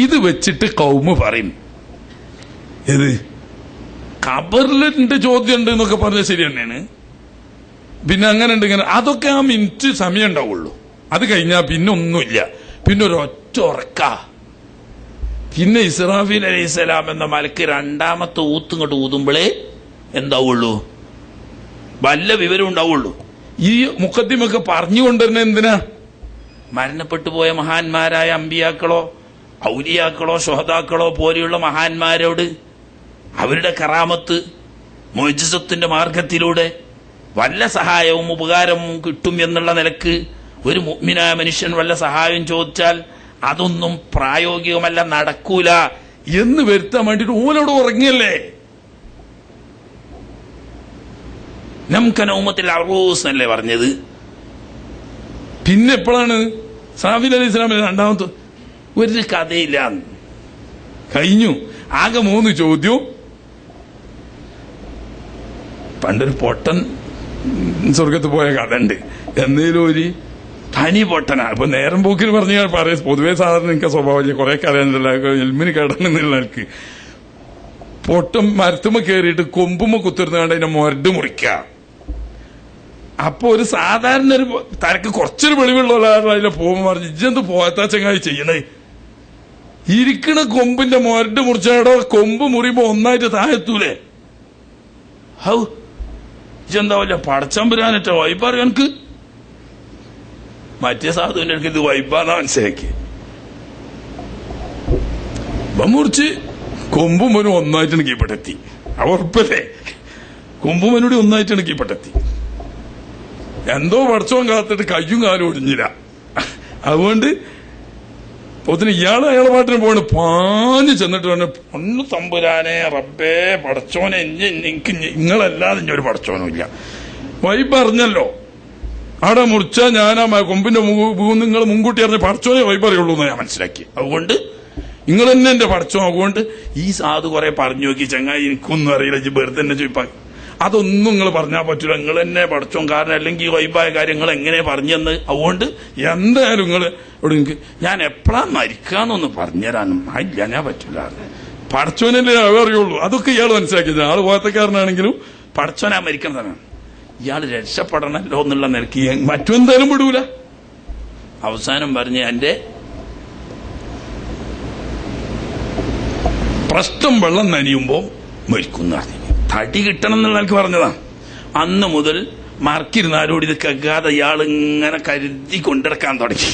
ഇത് വെച്ചിട്ട് കൗമ് പറയും ഏത് ഖബറിലിന്റെ ചോദ്യം ഉണ്ട് എന്നൊക്കെ പറഞ്ഞാൽ ശരി തന്നെയാണ്. പിന്നെ അങ്ങനെ ഉണ്ട് ഇങ്ങനെ, അതൊക്കെ ആ മിനിറ്റ് സമയം ഉണ്ടാവുള്ളൂ. അത് കഴിഞ്ഞാൽ പിന്നെ ഒന്നുമില്ല, പിന്നെ ഒരു ഒറ്റ ഉറക്ക. പിന്നെ ഇസ്രാഫീൽ അലൈഹിസ്സലാം എന്ന മലക്ക് രണ്ടാമത്തെ ഊത്തിങ്ങോട്ട് ഊതുമ്പോഴേ എന്താവുള്ളൂ, വല്ല വിവരം ഉണ്ടാവുള്ളൂ. ഈ മുഖദ്ദിമൊക്കെ പറഞ്ഞുകൊണ്ടിരുന്ന എന്തിനാ? മരണപ്പെട്ടു പോയ മഹാന്മാരായ അമ്പിയാക്കളോ ഔലിയാക്കളോ ശുഹദാക്കളോ പോലെയുള്ള മഹാന്മാരോട് അവരുടെ കറാമത്ത് മുഅ്ജിസത്തിന്റെ മാർഗത്തിലൂടെ വല്ല സഹായവും ഉപകാരവും കിട്ടും എന്നുള്ള നിലക്ക് ഒരു മുഅ്മിനായ മനുഷ്യൻ വല്ല സഹായം ചോദിച്ചാൽ അതൊന്നും പ്രായോഗികമല്ല, നടക്കൂല എന്ന് വരുത്താൻ വേണ്ടിട്ട് ഓലോട് ഉറങ്ങിയല്ലേ. നമുക്കനൗമത്തിൽ അറൂസ് എന്നല്ലേ പറഞ്ഞത്. പിന്നെ എപ്പോഴാണ് ഇസ്രാഫീൽ അലൈഹി സ്വലാമിന്റെ രണ്ടാമത്തെ ഒരു കഥയില്ല, കഴിഞ്ഞു. ആകെ 3 ചോദ്യവും. പണ്ടൊരു പൊട്ടൻ സ്വർഗത്ത് പോയ കഥ ഉണ്ട്. എന്നേലും ഒരു തനി പൊട്ടനാ. ഇപ്പൊ നേരം പോക്കിന് പറഞ്ഞ പറയാം. പൊതുവെ സാധാരണ എനിക്ക് സ്വഭാവം കുറെ കഥയുണ്ടല്ലോ, എൽമിന് കേടണെന്നുള്ള നിലക്ക് പൊട്ടൻ മരത്തുമ്മ കയറിയിട്ട് കൊമ്പുമ്മ കുത്തിരുന്ന് കണ്ട് അതിന്റെ മൊരട് മുറിക്ക. അപ്പൊ ഒരു സാധാരണ ഒരു തലക്ക് കുറച്ചൊരു വെളിവുള്ള ഒരാൾ അതിലെ പോകുമ്പോ പറഞ്ഞു, ഇജ്ജെന്ത് പോയത്താ ചങ്ങായി ചെയ്യണേ, ഇരിക്കണ കൊമ്പിന്റെ മൊരട് മുറിച്ചാടോ, കൊമ്പ് മുറിയുമ്പോ ഒന്നായിട്ട് താഴെത്തൂലേ. ഹൗ ഇജെന്താ വല്ല പടച്ചമ്പരാനറ്റ വൈബറിയ എനിക്ക്. മറ്റേ സാധുവിന്റെ അടുക്ക് ഇത് വൈബാന്നാ മനസ്സിലാക്കി. മുറിച്ച് കൊമ്പുമനും ഒന്നായിട്ടാണ് കീഴ്പെട്ടെത്തി. ഉറപ്പല്ലേ, കൊമ്പുമനൂടി ഒന്നായിട്ടാണ് കീഴ്പെട്ടെത്തി. എന്തോ പടച്ചോൻ കാത്തിട്ട് കയ്യും കാലും ഒടിഞ്ഞില്ല. അതുകൊണ്ട് ഒത്തിന് ഇയാളെ അയാളെ പാട്ടിന് പോണ് പാഞ്ഞ് ചെന്നിട്ട് പറഞ്ഞു, ഒന്ന് തമ്പുരാനെ റബ്ബേ പടച്ചോനെ, എനിക്ക് നിങ്ങളല്ലാതെ ഇനി ഒരു പടച്ചോനും ഇല്ല. വൈബറിഞ്ഞല്ലോ, അവിടെ മുറിച്ചാ ഞാൻ ആ കൊമ്പിന്റെ നിങ്ങൾ മുൻകൂട്ടി അറിഞ്ഞ പടച്ചോനെ വൈബറിയുള്ളൂ എന്ന് ഞാൻ മനസ്സിലാക്കി. അതുകൊണ്ട് നിങ്ങൾ തന്നെ എന്റെ പടച്ചോ. അതുകൊണ്ട് ഈ സാധു കുറെ പറഞ്ഞു നോക്കി, ചങ്ങായി എനിക്കൊന്നും അറിയില്ല, ഇജ്ജ് വെറുതെ തന്നെ ചോദിപ്പാ, അതൊന്നും നിങ്ങൾ പറഞ്ഞാൽ പറ്റൂല, നിങ്ങൾ തന്നെ പഠിച്ചോ. കാരണം അല്ലെങ്കിൽ വൈബായ കാര്യങ്ങൾ എങ്ങനെ പറഞ്ഞെന്ന്. അതുകൊണ്ട് എന്തായാലും നിങ്ങൾ ഇവിടെ എനിക്ക് ഞാൻ എപ്പോഴാ മരിക്കാന്നൊന്ന് പറഞ്ഞുതരാനും ഇല്ല, ഞാൻ പറ്റൂല. പഠിച്ചോനല്ലേ അറിയുള്ളൂ. അതൊക്കെ ഇയാൾ മനസ്സിലാക്കിയത്. ആള് പോയത്തക്കാരനാണെങ്കിലും പഠിച്ചോനാ മരിക്കണതാണ്. ഇയാൾ രക്ഷപ്പെടണല്ലോ എന്നുള്ള നിലയ്ക്ക് മറ്റെന്തായാലും വിടൂല. അവസാനം പറഞ്ഞ് എന്റെ പ്രശ്നം വെള്ളം നനിയുമ്പോ മരിക്കുന്ന പറഞ്ഞു. തടി കിട്ടണം എന്നുള്ള നിലക്ക് പറഞ്ഞതാ. അന്ന് മുതൽ മറക്കിരുന്നാലോട് ഇത് കേൾക്കാതെ ഇയാൾ ഇങ്ങനെ കരുതി കൊണ്ടിടക്കാൻ തുടങ്ങി.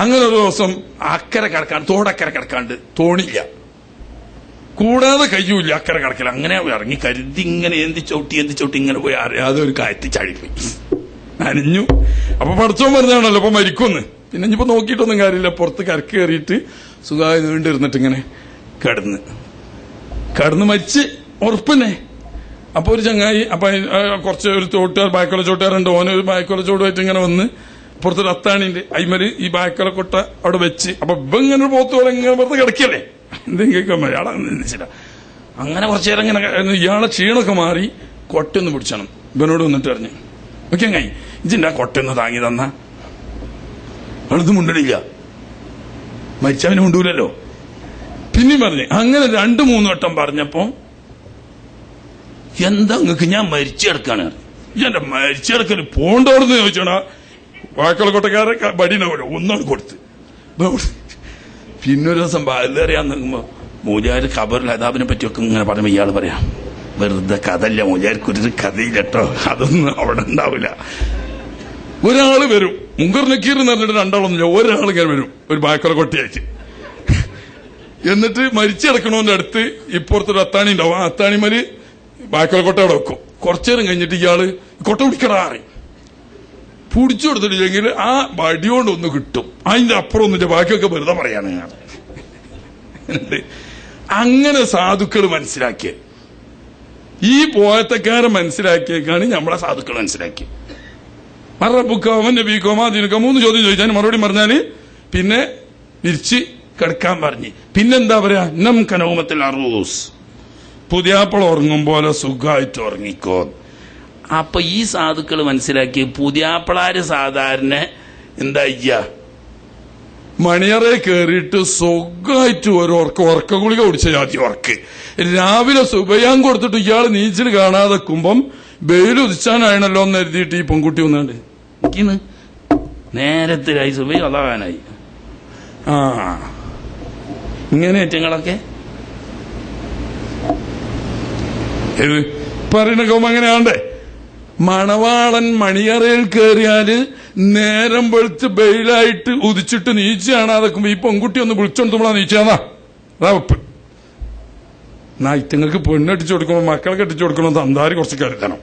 അങ്ങനെ ഒരു ദിവസം അക്കരെ കിടക്കാണ്ട്, തോടക്കരെ കിടക്കാണ്ട് തോണില്ല, കൂടാതെ കഴിയൂല അക്കരെ കിടക്കില്ല. അങ്ങനെ ഇറങ്ങി കരുതി ഇങ്ങനെ എന്തി ചവിട്ടി ഇങ്ങനെ പോയി അറിയാതെ ഒരു കയറ്റി ചാടിപ്പോയി, നനഞ്ഞു. അപ്പൊ പഠിച്ചോൻ പറഞ്ഞാണല്ലോ അപ്പൊ മരിക്കുമെന്ന്. പിന്നെ ഇനിയിപ്പോ നോക്കിയിട്ടൊന്നും കാര്യമില്ല. പുറത്ത് കരക്ക് കയറിയിട്ട് സുഖമായി നീണ്ടിരുന്നിട്ട് ഇങ്ങനെ കിടന്ന് മരിച്ച് ഉറപ്പന്നെ. അപ്പൊ ഒരു ചങ്ങായി, അപ്പൊ കുറച്ച് ഒരു ചോട്ടുകാർ ബായക്കൊല ചോട്ടുകാരുണ്ട്, ഓന് ഒരു ബായക്കൊല ചോടുമായിട്ട് ഇങ്ങനെ വന്ന് പുറത്തൊരു അത്താണിന്റെ അയിമര് ഈ ബായക്കൊല കൊട്ട അവിടെ വെച്ച്. അപ്പൊ ഇങ്ങനെ പോത്തോടെ ഇങ്ങനെ പുറത്ത് കിടക്കല്ലേ, എന്തെങ്കിലും കേൾക്കാൻ ഇയാളെ നിന്നിച്ചില്ല. അങ്ങനെ കുറച്ചു നേരം ഇങ്ങനെ ഇയാളെ ക്ഷീണമൊക്കെ മാറി കൊട്ടൊന്ന് പിടിച്ചണം. ഇവനോട് വന്നിട്ട് പറഞ്ഞു, ഓക്കെ ചങ്ങായി ഇതിന്റെ ആ കൊട്ടൊന്ന് താങ്ങി തന്ന. അവളത് മുണ്ടിടില്ല, മരിച്ചവന് മുണ്ടൂലല്ലോ. പിന്നെയും പറഞ്ഞു. അങ്ങനെ 2-3 വട്ടം പറഞ്ഞപ്പോ എന്താ നിങ്ങൾക്ക് ഞാൻ മരിച്ചു കിടക്കാണ്, എന്റെ മരിച്ചു കിടക്കല് പോണ്ടോടെന്ന് ചോദിച്ചോണ. വാക്കുള്ള കൊട്ടക്കാരെ ബടിനാവല്ലോ ഒന്നാണ് കൊടുത്ത്. പിന്നൊരു ദിവസം ബാലറിയാൻ നിൽക്കുമ്പോ മൂലിയാർ ഖബറിൽ അതാബിനെ പറ്റിയൊക്കെ ഇങ്ങനെ പറയുമ്പോ ഇയാള് പറയാം, വെറുതെ കഥല്ല മൂലിയാർക്കൊരു കഥയില്ലട്ടോ, അതൊന്നും അവിടെ ഉണ്ടാവില്ല. ഒരാള് വരും, മുങ്കർ നക്കീർ എന്ന് പറഞ്ഞിട്ട് 2 ആളൊന്നുമില്ല, ഒരാൾ ഇങ്ങനെ വരും ഒരു ബാക്കുള്ള കൊട്ടിയായിട്ട്. എന്നിട്ട് മരിച്ചു കിടക്കണോന്റെ അടുത്ത് ഇപ്പുറത്തൊരു അത്താണി ഉണ്ടാവും. ആ അത്താണിമല് ബാക്കുള്ള കൊട്ട അവിടെ വെക്കും. കുറച്ചേരം കഴിഞ്ഞിട്ട് ഇയാള് കൊട്ട പിടിക്കടാറി പിടിച്ചു കൊടുത്തിട്ടില്ലെങ്കിൽ ആ വടിയോണ്ട് ഒന്ന് കിട്ടും. അതിന്റെ അപ്പുറം ഒന്നിന്റെ ബാക്കിയൊക്കെ വെറുതെ പറയാണ്. അങ്ങനെ സാധുക്കൾ മനസ്സിലാക്കിയത്, ഈ പോയത്തക്കാരെ മനസ്സിലാക്കിയേക്കാണ് നമ്മളെ സാധുക്കൾ മനസ്സിലാക്കി. മറബുക്കോ നബിക്കോമാ ദിനക്കോ 3 ചോദ്യം ചോദിച്ചാൽ മറുപടി പറഞ്ഞാല് പിന്നെ തിരിച്ച് കിടക്കാൻ പറഞ്ഞ്. പിന്നെന്താ പറയാ, നമുക്കനൗമത്തിൽ അറൂസ്, പുതിയാപ്പിള ഉറങ്ങും പോലെ സുഖമായിട്ട് ഉറങ്ങിക്കോ. അപ്പൊ ഈ സാധുക്കൾ മനസ്സിലാക്കി പുതിയാപ്പിളാര് സാധാരണ എന്താ മണിയറയെ കയറിയിട്ട് സുഖമായിട്ട് ഒരു ഉറക്ക ഗുളിക കുടിച്ച ജാതി ഉറക്ക്. രാവിലെ സുബയാൻ കൊടുത്തിട്ട് ഇയാൾ നീച്ചിൽ കാണാതെ വെക്കുമ്പം വെയിലുദിച്ചാനായണല്ലോ എന്ന് എഴുതിയിട്ട് ഈ പെൺകുട്ടി വന്നാണ്ട് എനിക്കിന്ന് നേരത്തിലായി സുബൈ അതാകാനായി. ആ ഇങ്ങനെ ഏറ്റങ്ങളൊക്കെ പറയുന്ന കോമ അങ്ങനെയാണ്ടേ. മണവാളൻ മണിയറയിൽ കയറിയാല് നേരം വെളുത്ത് ബെയിലായിട്ട് ഉദിച്ചിട്ട് നീച്ച കാണാതെക്കുമ്പോ ഈ പെൺകുട്ടി ഒന്ന് വിളിച്ചോണ്ടുമ്പോളാ നീച്ചാന്നാ വെപ്പ്. എന്നാ ഇറ്റങ്ങൾക്ക് പെണ്ണടിച്ചു കൊടുക്കണോ മക്കളെ കെട്ടിച്ചു കൊടുക്കണോ തന്താര് കുറച്ച് കരുതണം.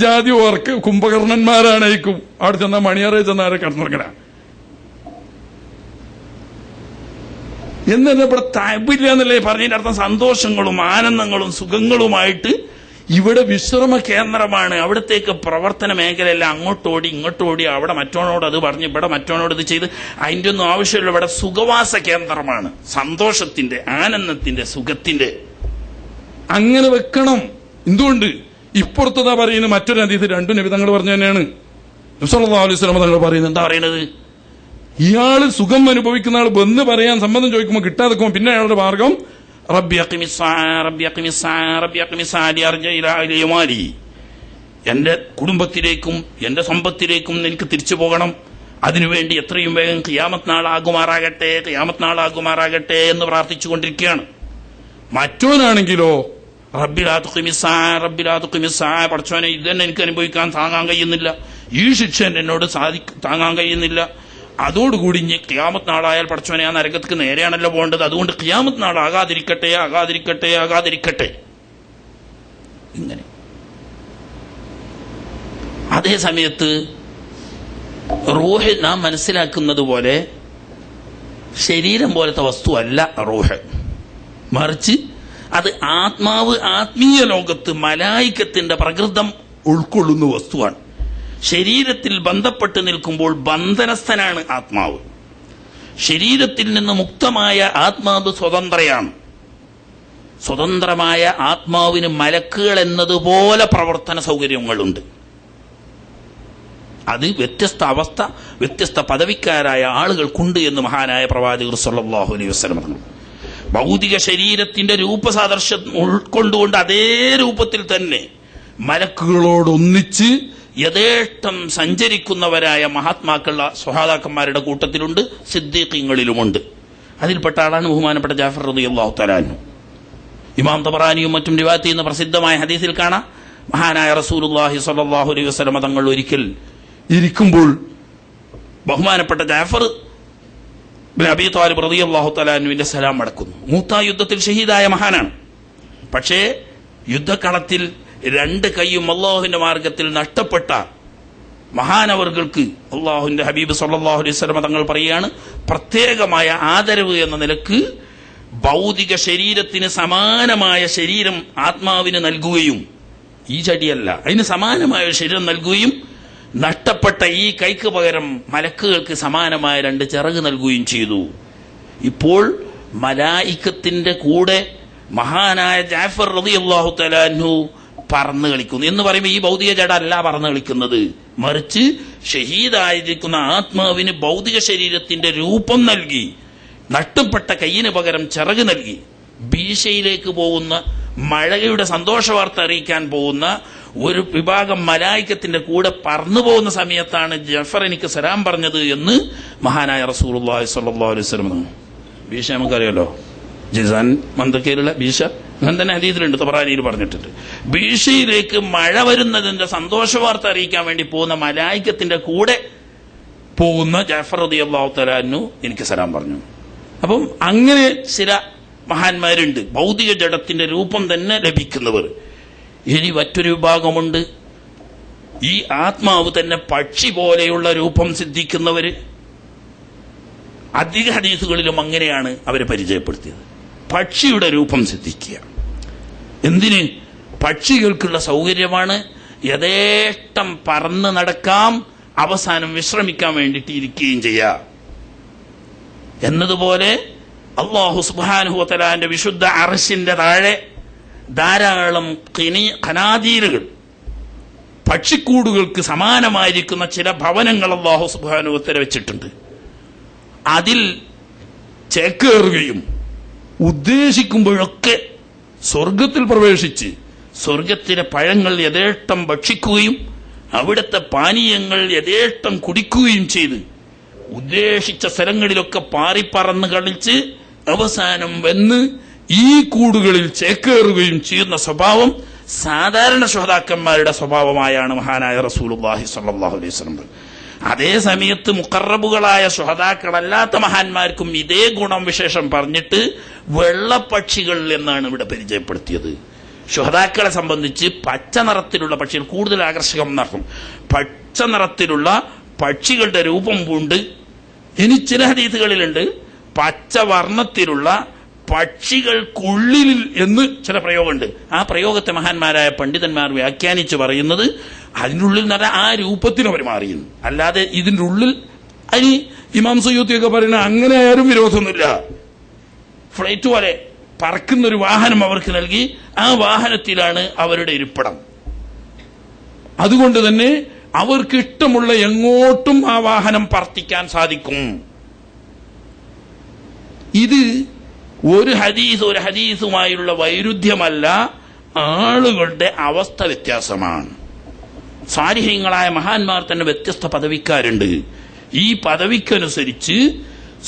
ജാതി ഓർക്ക് കുംഭകർണന്മാരാണേക്കും അവിടെ ചെന്നാ മണിയറയിൽ ചെന്നാരെ കിടന്നിറങ്ങണ. എന്നെ ഇവിടെ തയ്പ്പില്ല എന്നല്ലേ പറഞ്ഞതിന്റെ അർത്ഥം? സന്തോഷങ്ങളും ആനന്ദങ്ങളും സുഖങ്ങളുമായിട്ട് ഇവിടെ വിശ്രമ കേന്ദ്രമാണ്. അവിടത്തേക്ക് പ്രവർത്തന മേഖലയല്ല. അങ്ങോട്ടോടി ഇങ്ങോട്ടോടി അവിടെ മറ്റോനോട് അത് പറഞ്ഞ് ഇവിടെ മറ്റോനോട് ഇത് ചെയ്ത് അതിന്റെ ഒന്നും ആവശ്യമില്ല. ഇവിടെ സുഖവാസ കേന്ദ്രമാണ്, സന്തോഷത്തിന്റെ, ആനന്ദത്തിന്റെ, സുഖത്തിന്റെ. അങ്ങനെ വെക്കണം. എന്തുകൊണ്ട്? ഇപ്പുറത്തതാ പറയുന്നത് മറ്റൊരു ഹദീസ് രണ്ടു നബി തങ്ങൾ പറഞ്ഞു തന്നെയാണ്. നബി സല്ലല്ലാഹു അലൈഹി വസല്ലം തങ്ങൾ പറയുന്നത് എന്താ പറയുന്നത്? ഇയാള് സുഖം അനുഭവിക്കുന്ന ആൾ വന്ന് പറയാൻ സമ്മതം ചോദിക്കുമ്പോൾ കിട്ടാതെ പിന്നെ അയാളുടെ മാർഗം എന്റെ കുടുംബത്തിലേക്കും എന്റെ സമ്പത്തിലേക്കും എനിക്ക് തിരിച്ചു പോകണം, അതിനുവേണ്ടി എത്രയും വേഗം ഖിയാമത്ത് നാളാകുമാറാകട്ടെ എന്ന് പ്രാർത്ഥിച്ചുകൊണ്ടിരിക്കുകയാണ്. മറ്റോനാണെങ്കിലോ പടച്ചോനെ ഇതന്നെ എനിക്ക് അനുഭവിക്കാൻ താങ്ങാൻ കഴിയുന്നില്ല, ഈ ശിക്ഷ എന്നോട് താങ്ങാൻ കഴിയുന്നില്ല, അതോടുകൂടി ഇനി ഖിയാമത്ത് നാളായാൽ പടച്ചോനെ ആ നരകത്തേക്ക് നേരെയാണല്ലോ പോകേണ്ടത്, അതുകൊണ്ട് ഖിയാമത്ത് നാൾ ആകാതിരിക്കട്ടെ. ഇങ്ങനെ അതേ സമയത്ത് റൂഹ് നാം മനസ്സിലാക്കുന്നത് പോലെ ശരീരം പോലത്തെ വസ്തുവല്ല റൂഹ്. മറിച്ച് അത് ആത്മീയ ലോകത്ത് മലായികത്തിന്റെ പ്രകൃതം ഉൾക്കൊള്ളുന്ന വസ്തുവാണ്. ശരീരത്തിൽ ബന്ധപ്പെട്ട് നിൽക്കുമ്പോൾ ബന്ധനസ്ഥനാണ് ആത്മാവ്. ശരീരത്തിൽ നിന്ന് മുക്തമായ ആത്മാവ് സ്വതന്ത്രയാണ്. സ്വതന്ത്രമായ ആത്മാവിന് മലക്കുകൾ എന്നതുപോലെ പ്രവർത്തന സൗകര്യങ്ങളുണ്ട്. അത് വ്യത്യസ്ത അവസ്ഥ, വ്യത്യസ്ത പദവിക്കാരായ ആളുകൾക്കുണ്ട് എന്ന് മഹാനായ പ്രവാചകർ സല്ലല്ലാഹു അലൈഹി വസല്ലം പറഞ്ഞു. ഭൗതിക ശരീരത്തിന്റെ രൂപസാദൃശ്യം ഉൾക്കൊണ്ടുകൊണ്ട് അതേ രൂപത്തിൽ തന്നെ മലക്കുകളോടൊന്നിച്ച് യഥേഷ്ടം സഞ്ചരിക്കുന്നവരായ മഹാത്മാക്കളുടെ സ്വഹാദാക്കന്മാരുടെ കൂട്ടത്തിലുണ്ട്, സിദ്ദീഖീങ്ങളിലുമുണ്ട്. അതിൽപ്പെട്ട ആളാണ് ബഹുമാനപ്പെട്ട ജാഫർ റളിയല്ലാഹു തആല അൻഹു. ഇമാം തബറാനിയും മറ്റും റിവായത്ത് ചെയ്യുന്ന പ്രസിദ്ധമായ ഹദീസിൽ കാണാം, മഹാനായ റസൂലുള്ളാഹി സ്വല്ലല്ലാഹു അലൈഹി വസല്ലം തങ്ങൾ ഒരിക്കൽ ഇരിക്കുമ്പോൾ ബഹുമാനപ്പെട്ട ജാഫർ ബിൻ അബീ ത്വാലിബ് റളിയല്ലാഹു തആല അൻഹുവിന്റെ സലാം അടക്കുന്നു. മൂത്ത യുദ്ധത്തിൽ ഷഹീദായ മഹാനാണ്. പക്ഷേ യുദ്ധക്കളത്തിൽ രണ്ട് കൈയും അള്ളാഹുവിന്റെ മാർഗത്തിൽ നഷ്ടപ്പെട്ട മഹാനവർകൾക്ക് അള്ളാഹുവിന്റെ ഹബീബ് സല്ലല്ലാഹു അലൈഹി വസല്ലം തങ്ങൾ പറയുകയാണ്, പ്രത്യേകമായ ആദരവ് എന്ന നിലക്ക് ഭൗതിക ശരീരത്തിന് സമാനമായ ശരീരം ആത്മാവിന് നൽകുകയും, ഈ ചടിയല്ല അതിന് സമാനമായ ശരീരം നൽകുകയും നഷ്ടപ്പെട്ട ഈ കൈക്ക് പകരം മലക്കുകൾക്ക് സമാനമായ രണ്ട് ചിറക് നൽകുകയും ചെയ്തു. ഇപ്പോൾ മലായിക്കത്തിന്റെ കൂടെ മഹാനായ ജാഫർ റളിയല്ലാഹു തആല അൻഹു പറന്നു കളിക്കുന്നു എന്ന് പറയുമ്പോൾ ഈ ഭൗതിക ജഡ അല്ല പറന്നു കളിക്കുന്നത്, മറിച്ച് ഷഹീദായിരിക്കുന്ന ആത്മാവിന് ഭൗതിക ശരീരത്തിന്റെ രൂപം നൽകി, നഷ്ടപ്പെട്ട കയ്യിന് പകരം ചിറക് നൽകി, ഭീഷയിലേക്ക് പോകുന്ന മഴയുടെ സന്തോഷവാർത്ത അറിയിക്കാൻ പോകുന്ന ഒരു വിഭാഗം മലായികത്തിന്റെ കൂടെ പറന്നു പോകുന്ന സമയത്താണ് ജഫർ എനിക്ക് സലാം പറഞ്ഞത് എന്ന് മഹാനായ റസൂലുള്ളാഹി സ്വല്ലല്ലാഹു അലൈഹി വസല്ലം. ഭീഷ നമുക്കറിയാലോ, ജിസാൻ മന്തക്കയിലുള്ള ഭീഷ അങ്ങനെ തന്നെ ഹദീസിലുണ്ട്, തബറാനിയിൽ പറഞ്ഞിട്ടുണ്ട്. ഭീഷയിലേക്ക് മഴ വരുന്നതിന്റെ സന്തോഷവാർത്ത അറിയിക്കാൻ വേണ്ടി പോകുന്ന മലായികത്തിന്റെ കൂടെ പോകുന്ന ജാഫർ റളിയല്ലാഹു തആല അൻഹു എനിക്ക് സലാം പറഞ്ഞു. അപ്പം അങ്ങനെ ചില മഹാന്മാരുണ്ട്, ഭൗതിക ജഡത്തിന്റെ രൂപം തന്നെ ലഭിക്കുന്നവർ. ഇനി മറ്റൊരു വിഭാഗമുണ്ട്, ഈ ആത്മാവ് തന്നെ പക്ഷി പോലെയുള്ള രൂപം സിദ്ധിക്കുന്നവര്. അധിക ഹദീസുകളിലും അങ്ങനെയാണ് അവരെ പരിചയപ്പെടുത്തിയത്. പക്ഷിയുടെ രൂപം സിദ്ധിക്കുക. എന്തിന്? പക്ഷികൾക്കുള്ള സൗകര്യമാണ്, യഥേഷ്ടം പറന്ന് നടക്കാം, അവസാനം വിശ്രമിക്കാൻ വേണ്ടിയിട്ട് ഇരിക്കുകയും ചെയ്യാം എന്നതുപോലെ അല്ലാഹു സുബ്ഹാനഹു വ തആലയുടെ വിശുദ്ധ അർശിന്റെ താഴെ ധാരാളം ഖനാദീലുകൾ, പക്ഷിക്കൂടുകൾക്ക് സമാനമായിരിക്കുന്ന ചില ഭവനങ്ങൾ അല്ലാഹു സുബ്ഹാനഹു വ തആല വെച്ചിട്ടുണ്ട്. അതിൽ ചേക്കേറുകയും ഉദ്ദേശിക്കുമ്പോഴൊക്കെ സ്വർഗത്തിൽ പ്രവേശിച്ച് സ്വർഗത്തിലെ പഴങ്ങൾ യഥേഷ്ടം ഭക്ഷിക്കുകയും അവിടുത്തെ പാനീയങ്ങൾ യഥേഷ്ടം കുടിക്കുകയും ചെയ്ത് ഉദ്ദേശിച്ച സ്ഥലങ്ങളിലൊക്കെ പാറിപ്പറന്ന് കളിച്ച് അവസാനം വന്ന് ഈ കൂടുകളിൽ ചേക്കേറുകയും ചെയ്യുന്ന സ്വഭാവം സാധാരണ ശുഹദാക്കന്മാരുടെ സ്വഭാവമായാണ് മഹാനായ റസൂലുള്ളാഹി സ്വല്ലല്ലാഹു അലൈഹി വസല്ലം. അതേ സമയത്ത് മുഖറബുകളായ ശുഹദാക്കളല്ലാത്ത മഹാന്മാർക്കും ഇതേ ഗുണം വിശേഷം പറഞ്ഞിട്ട് വെള്ളപ്പക്ഷികൾ എന്നാണ് ഇവിടെ പരിചയപ്പെടുത്തിയത്. ശുഹദാക്കളെ സംബന്ധിച്ച് പച്ച നിറത്തിലുള്ള പക്ഷികൾ കൂടുതൽ ആകർഷകം നടത്തും. പച്ച നിറത്തിലുള്ള പക്ഷികളുടെ രൂപം പൂണ്ട്. ഇനി ചില ഹദീസുകളിലുണ്ട് പച്ച വർണ്ണത്തിലുള്ള പക്ഷികൾക്കുള്ളിൽ എന്ന് ചില പ്രയോഗമുണ്ട്. ആ പ്രയോഗത്തെ മഹാന്മാരായ പണ്ഡിതന്മാർ വ്യാഖ്യാനിച്ച് പറയുന്നത് അതിനുള്ളിൽ നല്ല ആ രൂപത്തിൽ അവർ മാറിയുന്നു. അല്ലാതെ ഇതിന്റെ ഉള്ളിൽ അനി ഇമാം സയ്യൂത്തിയൊക്കെ പറയുന്ന അങ്ങനെ ആരും വിരോധമൊന്നുമില്ല. ഫ്ലൈറ്റ് പോലെ പറക്കുന്നൊരു വാഹനം അവർക്ക് നൽകി, ആ വാഹനത്തിലാണ് അവരുടെ ഇരിപ്പിടം. അതുകൊണ്ട് തന്നെ അവർക്ക് ഇഷ്ടമുള്ള എങ്ങോട്ടും ആ വാഹനം പറത്തിക്കാൻ സാധിക്കും. ഇത് ഒരു ഹദീസുമായുള്ള വൈരുദ്ധ്യമല്ല, ആളുകളുടെ അവസ്ഥ വ്യത്യാസമാണ്. സാലിഹീങ്ങളായ മഹാന്മാർ തന്നെ വ്യത്യസ്ത പദവിക്കാരുണ്ട്. ഈ പദവിക്കനുസരിച്ച്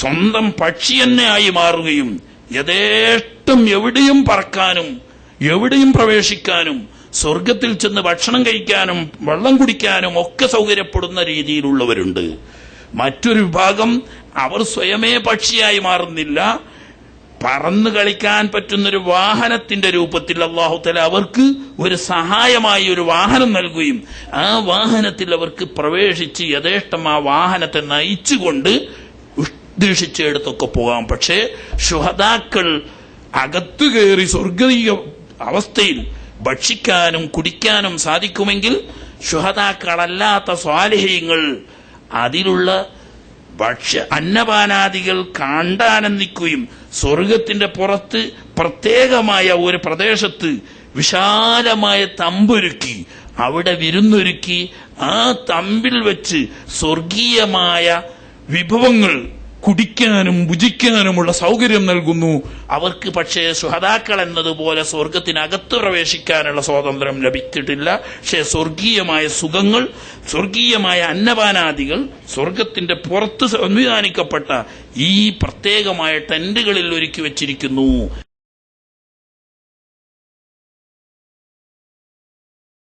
സ്വന്തം പക്ഷി തന്നെ ആയി മാറുകയും യഥേഷ്ടം എവിടെയും പറക്കാനും എവിടെയും പ്രവേശിക്കാനും സ്വർഗത്തിൽ ചെന്ന് ഭക്ഷണം കഴിക്കാനും വെള്ളം കുടിക്കാനും ഒക്കെ സൗകര്യപ്പെടുന്ന രീതിയിലുള്ളവരുണ്ട്. മറ്റൊരു വിഭാഗം അവർ സ്വയമേ പക്ഷിയായി മാറുന്നില്ല, പറന്നു കളിക്കാൻ പറ്റുന്നൊരു വാഹനത്തിന്റെ രൂപത്തിൽ അല്ലാഹു തആല അവർക്ക് ഒരു സഹായമായി ഒരു വാഹനം നൽകുകയും ആ വാഹനത്തിൽ അവർക്ക് പ്രവേശിച്ച് യഥേഷ്ടം ആ വാഹനത്തെ നയിച്ചുകൊണ്ട് ഉദ്ദേശിച്ചിടത്തൊക്കെ പോകാം. പക്ഷേ ശുഹദാക്കൾ അകത്തു കയറി സ്വർഗീയ അവസ്ഥയിൽ ഭക്ഷിക്കാനും കുടിക്കാനും സാധിക്കുമെങ്കിൽ ശുഹദാക്കളല്ലാത്ത സ്വാലിഹീങ്ങൾ അതിലുള്ള അന്നപാനാദികൾ കണ്ടാനന്ദിക്കുകയും സ്വർഗത്തിന്റെ പുറത്ത് പ്രത്യേകമായ ഒരു പ്രദേശത്ത് വിശാലമായ തമ്പൊരുക്കി അവിടെ വിരുന്നൊരുക്കി ആ തമ്പിൽ വെച്ച് സ്വർഗീയമായ വിഭവങ്ങൾ കുടിക്കാനും ഭുജിക്കാനുമുള്ള സൗകര്യം നൽകുന്നു അവർക്ക്. പക്ഷേ ശുഹദാക്കൾ എന്നതുപോലെ സ്വർഗത്തിനകത്ത് പ്രവേശിക്കാനുള്ള സ്വാതന്ത്ര്യം ലഭിച്ചിട്ടില്ല. പക്ഷേ സ്വർഗീയമായ സുഖങ്ങൾ, സ്വർഗീയമായ അന്നപാനാദികൾ സ്വർഗത്തിന്റെ പുറത്ത് സംവിധാനിക്കപ്പെട്ട ഈ പ്രത്യേകമായ ടെന്റുകളിൽ ഒരുക്കി വെച്ചിരിക്കുന്നു.